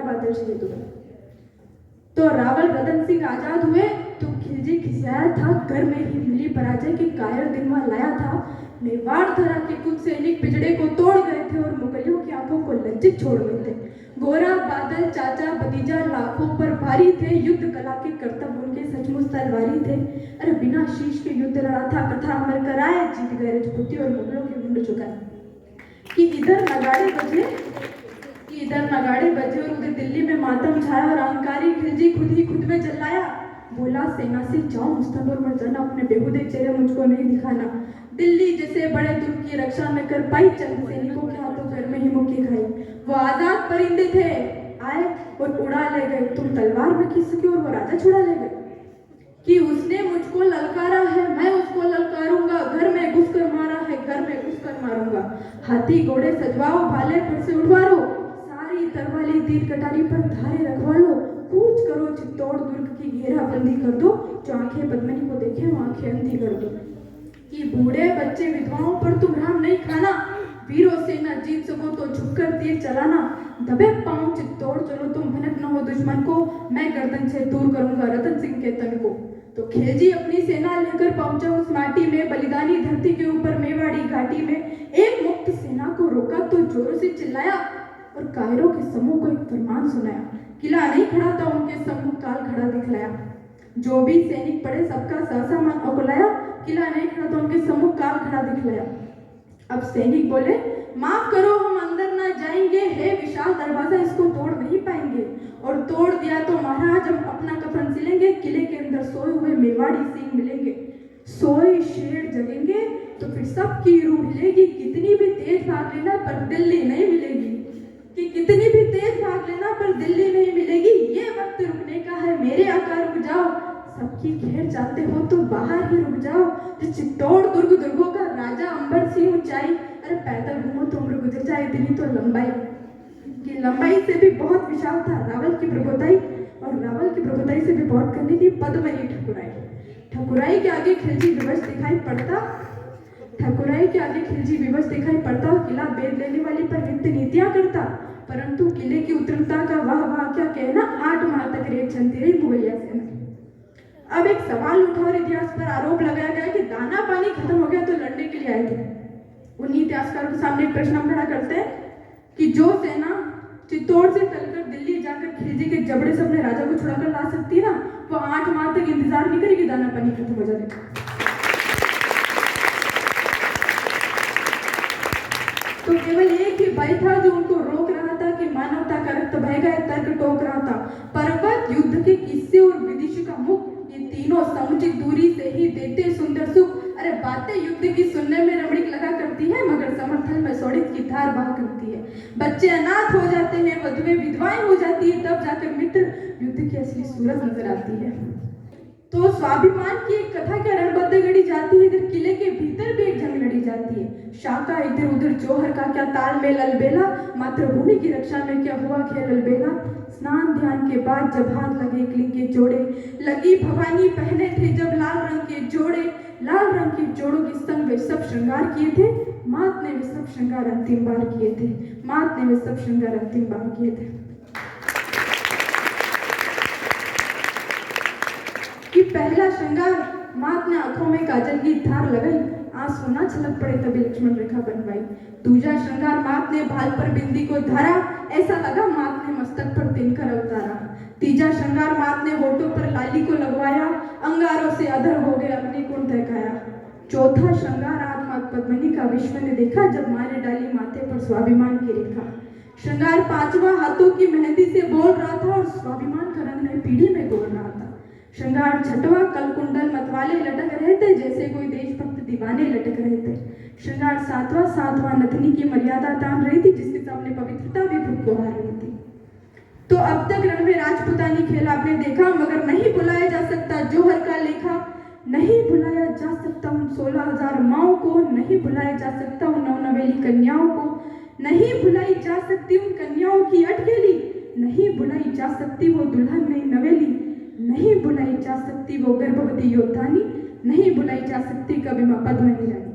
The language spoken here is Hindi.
बादल शहीद हुए। तो रावल रतन सिंह आजाद हुए तो खिलजी खिसियाया था, घर में ही मिली पराजय के कायर दिन वह लाया था। मेवाड़ धरा के कुछ सैनिक पिजड़े को तोड़ गए थे और मुगलियों की आंखों को लज्जित छोड़ गए थे। गोरा बादल चाचा भतीजा लाखों पर भारी थे, युद्ध कला के करतब उनके सचमुच तलवारी थे। अरे बिना शीश के युद्ध लड़ा था, कथा अमर कराए, जीत गए रजपूती और मुगलों के मुंड झुकाए। कि इधर नगाड़े बजे और उधर दिल्ली में मातम छाया और अहंकारी खिलजी खुद ही खुद में जलाया। बोला सेना से जाओ मुस्तंड और मर जाना, अपने बेहुदे चेहरे मुझको नहीं दिखाना। दिल्ली जैसे बड़े दुर्ग की रक्षा में कर पाई, चंद सैनिकों के हाथों घर में ही मुक्की खाई। वो आजाद परिंदे थे, आए और उड़ा ले गए, तुम तलवार में खींच सके और वो राजा छुड़ा ले गए। कि उसने मुझको ललकारा है, मैं उसको ललकारूंगा, घर में घुसकर मारा है, घर में घुसकर मारूंगा। हाथी घोड़े सजवाओ, भाले फिर से उठवारो, सारी तरवाली तीर कटारी पर धारे रखवा लो। कूच करो चित्तौड़ दुर्ग की घेराबंदी कर दो, जो आंखें पद्मिनी को देखे वो आंखें अंधी कर दो। कि बूढ़े बच्चे विधवाओं पर तुम राम नहीं खाना, वीरों से न जीत सको तो झुककर तीर चलाना। दबे पांव चित्तौड़ चलो तुम, भनक न हो दुश्मन को, मैं गर्दन से दूर करूंगा रतन सिंह के तन को। तो खिलजी अपनी सेना लेकर पहुंचा उस माटी में, बलिदानी धरती के ऊपर मेवाड़ी घाटी में। एक मुक्त सेना को रोका तो जोरों से चिल्लाया और कायरों के समूह को एक फरमान सुनाया। किला नहीं खड़ा था उनके सम्मुख, काल खड़ा दिखलाया। जो भी सैनिक पड़े सबका सहसा मन अकुलाया, किला नहीं खड़ा था उनके सम्मुख, काल खड़ा दिखलाया। अब सैनिक बोले माफ करो हम अंदर ना जाएंगे, है विशाल दरवाजा इसको तोड़ नहीं पाएंगे। और तोड़ दिया तो महाराज हम अपना कफन सिलेंगे, किले के अंदर सोए हुए मेवाड़ी सिंह मिलेंगे। सोए शेर जगेंगे तो फिर सबकी रूह हिलेगी, कितनी भी तेज भाग लेना पर दिल्ली नहीं मिलेगी। कि कितनी भी तेज भाग लेना पर दिल्ली नहीं मिलेगी, ये वक्त रुकने का है, मेरे आका रुक जाओ। सबकी खैर चाहते हो तो बाहर ही रुक जाओ। तो चित्तौड़ दुर्ग दुर्गों का राजा अंबर सी ऊंचाई, अरे पैदल घूमो तो उम्र गुजर जाए, इतनी तो लंबाई। कि लंबाई से भी बहुत विशाल था रावल की प्रभुताई, और रावल की प्रभुताई से भी बहुत करनी थी पद्मनी ठकुराई। ठकुराई के आगे खिलजी विवश दिखाई पड़ता, ठकुराई के आगे खिलजी विवश दिखाई पड़ता। किला बेद लेने वाली पर नित्य नीतियां करता, परंतु किले की उत्तरता का वाह वाह क्या कहना, 8 माह तक रेत चलती रही मुगलिया सेना। अब एक सवाल उठा और इतिहास पर आरोप लगाया गया कि दाना पानी खत्म हो गया तो लड़ने के लिए आए थे। उन्हीं इतिहासकारों के सामने एक प्रश्न हम खड़ा करते हैं कि जो सेना चित्तौड़ से चलकर दिल्ली जाकर खिलजी के जबड़े से अपने राजा को छुड़ाकर ला सकती है ना, वो 8 माह तक इंतजार नहीं करेगी दाना पानी खत्म हो जाने का। तो केवल एक ही भय था जो उनको रोक रहा था कि मानवता का रक्त बहेगा, तर्क टोक रहा था। पर्वत, युद्ध के किस्से और विदिश का मुख, ये तीनों समुचित दूरी से ही देते सुंदर सुख। अरे बातें युद्ध की सुनने में रमणीक लगा करती है, मगर समर्थन में सौड़ित की धार बहा करती है। बच्चे अनाथ हो जाते हैं, वधुएं विधवाएं हो जाती है, तब जाकर मित्र युद्ध की असली सूरत नजर आती है। तो स्वाभिमान की एक कथा क्या रणबद्ध गढ़ी जाती है, इधर किले के भीतर भी एक जंग लड़ी जाती है। शाका इधर उधर जौहर का क्या तालमेल अलबेला, मातृभूमि की रक्षा में क्या हुआ खेल अलबेला। स्नान ध्यान के बाद जब हाथ लगे क्लिंग के जोड़े, लगी भवानी पहने थे जब लाल रंग के जोड़े। लाल रंग के जोड़ों के संग वे सब श्रृंगार किए थे, मात ने वे सब श्रृंगार अंतिम बार किए थे, मात ने वे सब श्रृंगार अंतिम बार किए थे। कि पहला श्रृंगार, मात ने आंखों में काजल की धार लगाई, आंसू ना छलक पड़े तभी लक्ष्मण रेखा बनवाई। दूजा श्रृंगार, मात ने भाल पर बिंदी को धारा, ऐसा लगा मात ने मस्तक पर तिनकर अवतारा। तीजा श्रृंगार, मात ने होठों पर लाली को लगवाया, अंगारों से अधर हो गए अपनी कुंड तहकाया। चौथा श्रृंगार, आत्मा पद्मिनी का विश्व ने देखा, जब मारे डाली माथे पर स्वाभिमान की रेखा। श्रृंगार पांचवा, हाथों की मेहंदी से बोल रहा था और स्वाभिमान का रंग नई पीढ़ी में बोल रहा था। श्रृंगार छठवा, कलकुंडल मतवाले लटक रहे थे, जैसे कोई देशभक्त दीवाने लटक रहे थे। श्रृंगार सातवां, नथनी की मर्यादा तान रही थी, जिसके सामने पवित्रता भी खुद को हार रही थी। तो अब तक रण में राजपुतानी खेल आपने देखा, मगर नहीं भुलाया जा सकता जौहर का लेखा। नहीं भुलाया जा सकता उन 16,000 माओं को, नहीं भुलाया जा सकता उन नवनवेली कन्याओं को, नहीं भुलाई जा सकती उन कन्याओं की अटकेली, नहीं भुलाई जा सकती वो दुल्हन नई नवेली, नहीं भुलाई जा सकती वो गर्भवती योद्धानी, नहीं भुलाई जा सकती कभी मां पद्मिनी रानी।